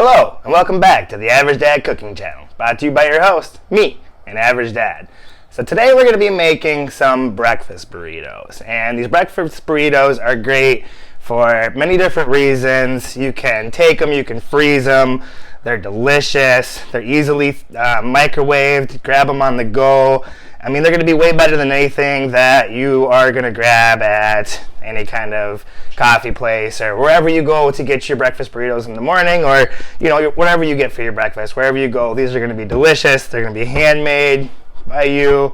Hello, and welcome back to the Average Dad Cooking Channel, brought to you by your host, me, an Average Dad. So today we're going to be making some breakfast burritos, and these breakfast burritos are great for many different reasons. You can take them, you can freeze them, they're delicious, they're easily microwaved, grab them on the go. I mean, they're going to be way better than anything that you are going to grab at any kind of coffee place or wherever you go to get your breakfast burritos in the morning, or whatever you get for your breakfast. Wherever you go, these are going to be delicious. They're going to be handmade by you,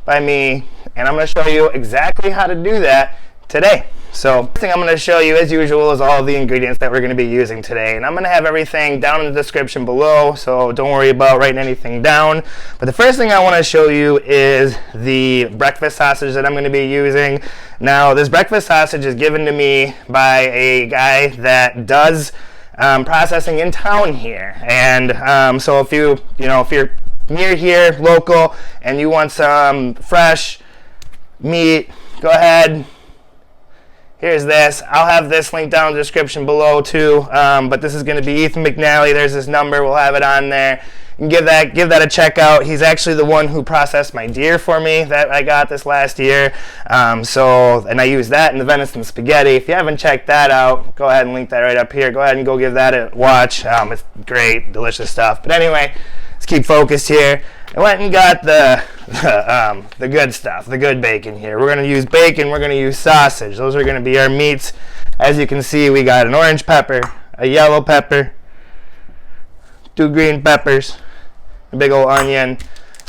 by me, and I'm going to show you exactly how to do that today. So first thing I'm going to show you, as usual, is all of the ingredients that we're going to be using today, and I'm going to have everything down in the description below, so don't worry about writing anything down. But the first thing I want to show you is the breakfast sausage that I'm going to be using. Now, this breakfast sausage is given to me by a guy that does processing in town here, and so if you're near here, local, and you want some fresh meat, go ahead. Here's this. I'll have this link down in the description below too, but this is going to be Ethan Mcnally. There's his number. We'll have it on there. You can give that a check out. He's actually the one who processed my deer for me that I got this last year. And I used that in the venison spaghetti. If you haven't checked that out, go ahead and link that right up here. Go ahead and go give that a watch. It's great, delicious stuff. But anyway, let's keep focused here. I went and got the good stuff, the good bacon here. We're going to use bacon, we're going to use sausage. Those are going to be our meats. As you can see, we got an orange pepper, a yellow pepper, 2 green peppers, a big old onion.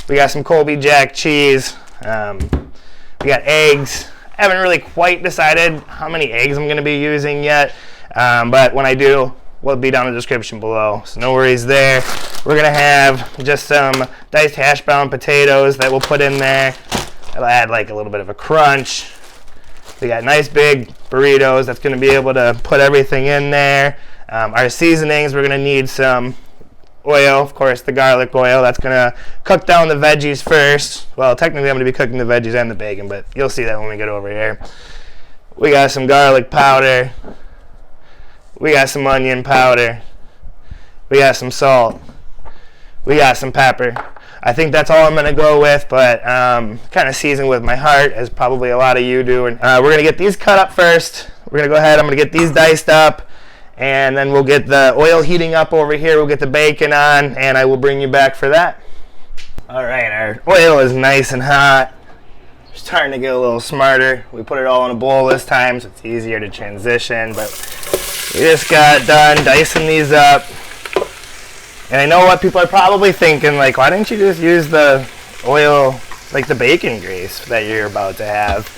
We got some Colby Jack cheese. We got eggs. I haven't really quite decided how many eggs I'm going to be using yet, but when I do, will be down in the description below, so no worries there. We're going to have just some diced hash brown potatoes that we'll put in there. It'll add like a little bit of a crunch. We got nice big burritos that's going to be able to put everything in there. Our seasonings, we're going to need some oil, of course the garlic oil. That's going to cook down the veggies first. Well, technically I'm going to be cooking the veggies and the bacon, but you'll see that when we get over here. We got some garlic powder. We got some onion powder. We got some salt. We got some pepper. I think that's all I'm going to go with, but kind of season with my heart, as probably a lot of you do. And we're going to get these cut up first. We're going to go ahead. I'm going to get these diced up, and then we'll get the oil heating up over here. We'll get the bacon on, and I will bring you back for that. All right, our oil is nice and hot. Starting to get a little smarter. We put it all in a bowl this time, so it's easier to transition, but we just got done dicing these up. And I know what people are probably thinking, like, why didn't you just use the oil, like the bacon grease that you're about to have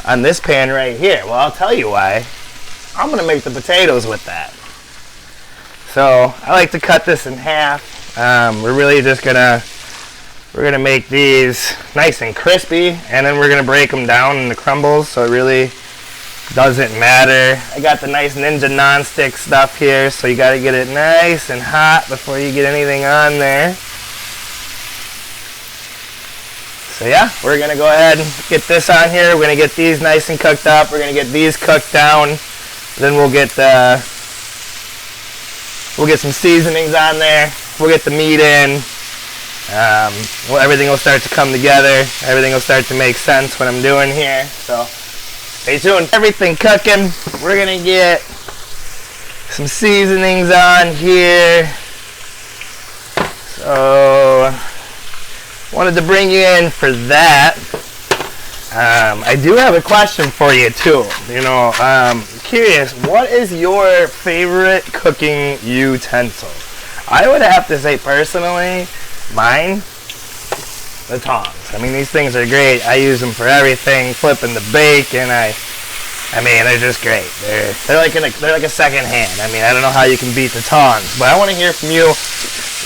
on this pan right here? Well, I'll tell you why. I'm going to make the potatoes with that. So I like to cut this in half. We're really just going to make these nice and crispy, and then we're going to break them down into crumbles, so it really doesn't matter. I got the nice Ninja non-stick stuff here, so you got to get it nice and hot before you get anything on there. So yeah, we're going to go ahead and get this on here. We're going to get these nice and cooked up. We're going to get these cooked down. Then we'll get some seasonings on there. We'll get the meat in. Everything will start to come together. Everything will start to make sense what I'm doing here. So stay tuned. Everything cooking. We're going to get some seasonings on here. So wanted to bring you in for that. I do have a question for you too. Curious, what is your favorite cooking utensil? I would have to say personally, mine, the tongs. I mean, these things are great. I use them for everything, flipping the bacon. I mean, they're just great. They're like a second hand. I mean, I don't know how you can beat the tongs, but I want to hear from you.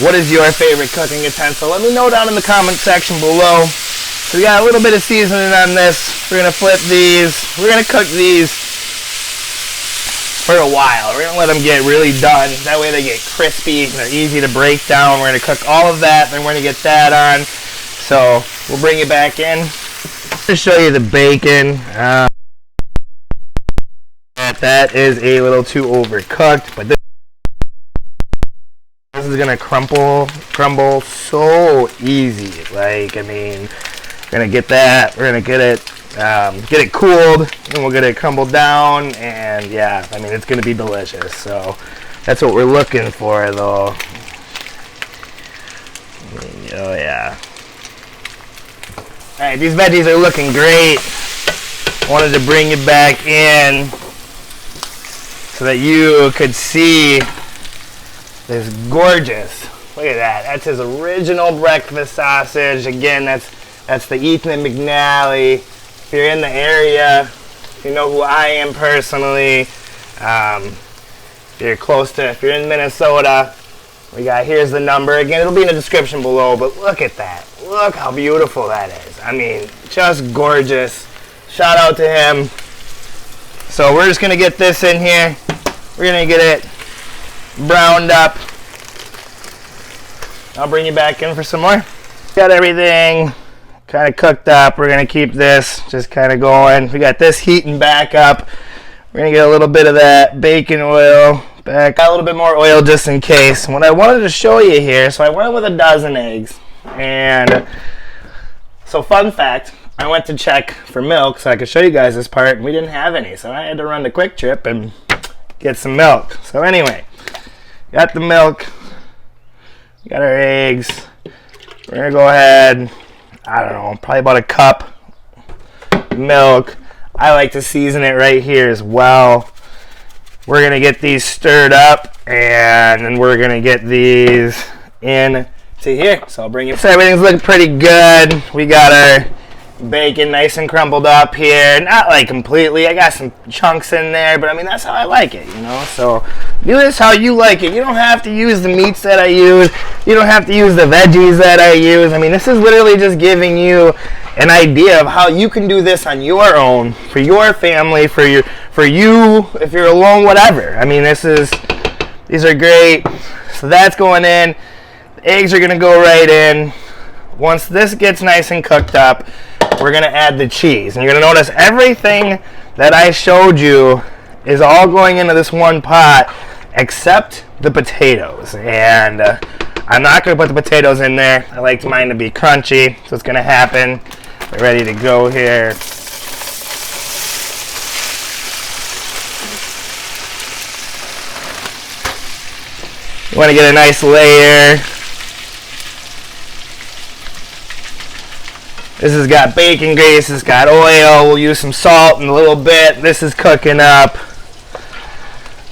What is your favorite cooking utensil? Let me know down in the comment section below. So we got a little bit of seasoning on this. We're gonna flip these. We're gonna cook these for a while. We're gonna let them get really done. That way they get crispy and they're easy to break down. We're gonna cook all of that, then we're gonna get that on. So we'll bring you back in to show you the bacon. That is a little too overcooked, but this This is gonna crumble so easy. Like, I mean, we're gonna get that. We're gonna get it cooled, and we'll get it crumbled down. And yeah, I mean, it's gonna be delicious. So that's what we're looking for, though. Oh yeah. All right, these veggies are looking great. I wanted to bring you back in so that you could see this gorgeous, look at that. That's his original breakfast sausage. Again, that's the Ethan Mcnally. If you're in the area, you know who I am personally. If you're in Minnesota, here's the number. Again, it'll be in the description below, but look at that. Look how beautiful that is. I mean, just gorgeous. Shout out to him. So we're just gonna get this in here. We're gonna get it browned up. I'll bring you back in for some more. Got everything kind of cooked up. We're gonna keep this just kind of going. We got this heating back up. We're gonna get a little bit of that bacon oil back. Got a little bit more oil just in case. And what I wanted to show you here, so I went with a dozen eggs. And so fun fact, I went to check for milk so I could show you guys this part, and we didn't have any. So I had to run the Quick Trip and get some milk. So anyway, got the milk, got our eggs. We're gonna go ahead, I don't know, probably about a cup of milk. I like to season it right here as well. We're gonna get these stirred up, and then we're gonna get these in to here. So I'll bring you. So everything's looking pretty good. We got our bacon nice and crumbled up here. Not like completely. I got some chunks in there, but I mean, that's how I like it, you know? So do this how you like it. You don't have to use the meats that I use. You don't have to use the veggies that I use. I mean, this is literally just giving you an idea of how you can do this on your own, for your family, for you, if you're alone, whatever. I mean, these are great. So that's going in. The eggs are gonna go right in. Once this gets nice and cooked up, we're gonna add the cheese. And you're gonna notice everything that I showed you is all going into this one pot except the potatoes. And I'm not gonna put the potatoes in there. I like mine to be crunchy, so it's gonna happen. We're ready to go here. You wanna get a nice layer. This has got bacon grease, it's got oil, we'll use some salt in a little bit. This is cooking up.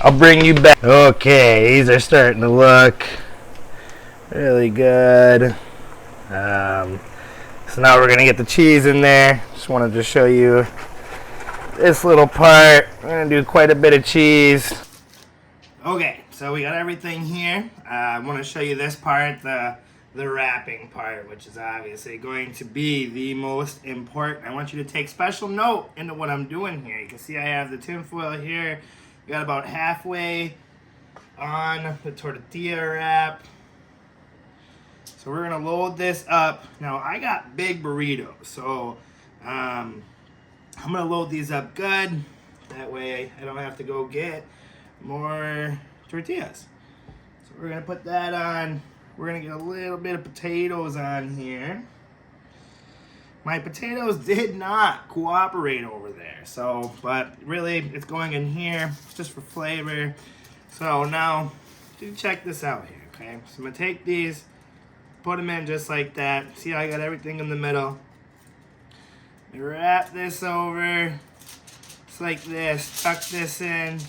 I'll bring you back. Okay, these are starting to look really good. So now we're gonna get the cheese in there. Just wanted to show you this little part. We're gonna do quite a bit of cheese. Okay, so we got everything here. I want to show you this part, the wrapping part, which is obviously going to be the most important. I want you to take special note into what I'm doing here. You can see I have the tin foil here. We got about halfway on the tortilla wrap. So we're gonna load this up. Now I got big burritos, so I'm gonna load these up good. That way I don't have to go get more tortillas. So we're gonna put that on. We're gonna get a little bit of potatoes on here. My potatoes did not cooperate over there, so, but really it's going in here just for flavor. So now, check this out here, okay? So I'm gonna take these, put them in just like that. See how I got everything in the middle? Wrap this over, just like this. Tuck this in,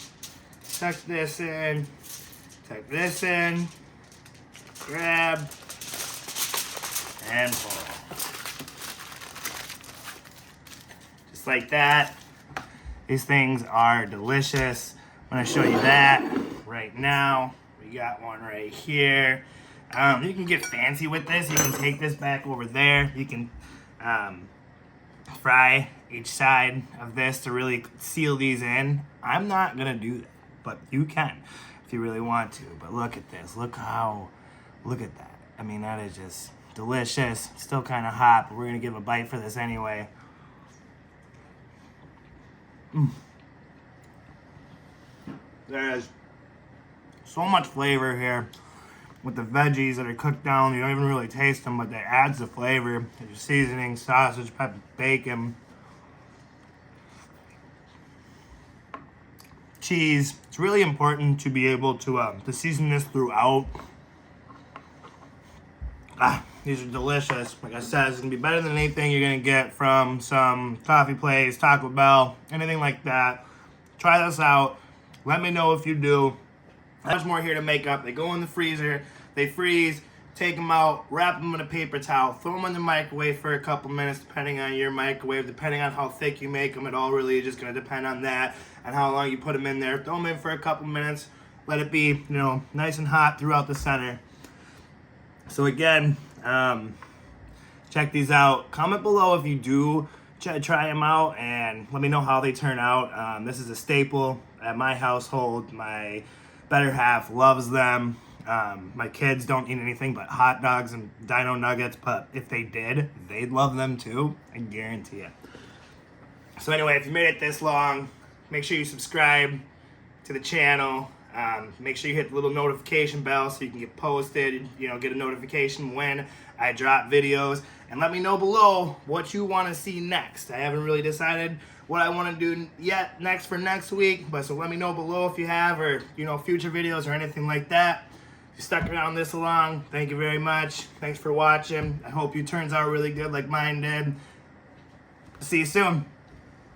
tuck this in, tuck this in. Grab and pull. Just like that. These things are delicious. I'm going to show you that right now. We got one right here. You can get fancy with this. You can take this back over there. You can fry each side of this to really seal these in. I'm not going to do that, but you can if you really want to. But look at this. Look at that. I mean, that is just delicious. Still kind of hot, but we're going to give a bite for this anyway. There's so much flavor here. with the veggies that are cooked down. You don't even really taste them, but that adds the flavor. There's seasoning, sausage, pepper, bacon, cheese. It's really important to be able to season this throughout. These are delicious. Like I said, it's going to be better than anything you're going to get from some coffee place, Taco Bell, anything like that. Try this out. Let me know if you do. There's more here to make up. They go in the freezer, they freeze, take them out, wrap them in a paper towel, throw them in the microwave for a couple minutes, depending on your microwave, depending on how thick you make them. It all really is just going to depend on that and how long you put them in there. Throw them in for a couple minutes. Let it be, nice and hot throughout the center. So again, check these out. Comment below if you do try them out and let me know how they turn out. This is a staple at my household. My better half loves them. My kids don't eat anything but hot dogs and dino nuggets, but if they did, they'd love them too. I guarantee it. So anyway, if you made it this long, make sure you subscribe to the channel. Make sure you hit the little notification bell so you can get posted, get a notification when I drop videos. And let me know below what you want to see next. I haven't really decided what I want to do yet next for next week, but so let me know below if you have, or future videos or anything like that. If you stuck around this long, thank you very much. Thanks for watching. I hope you turns out really good like mine did. See you soon.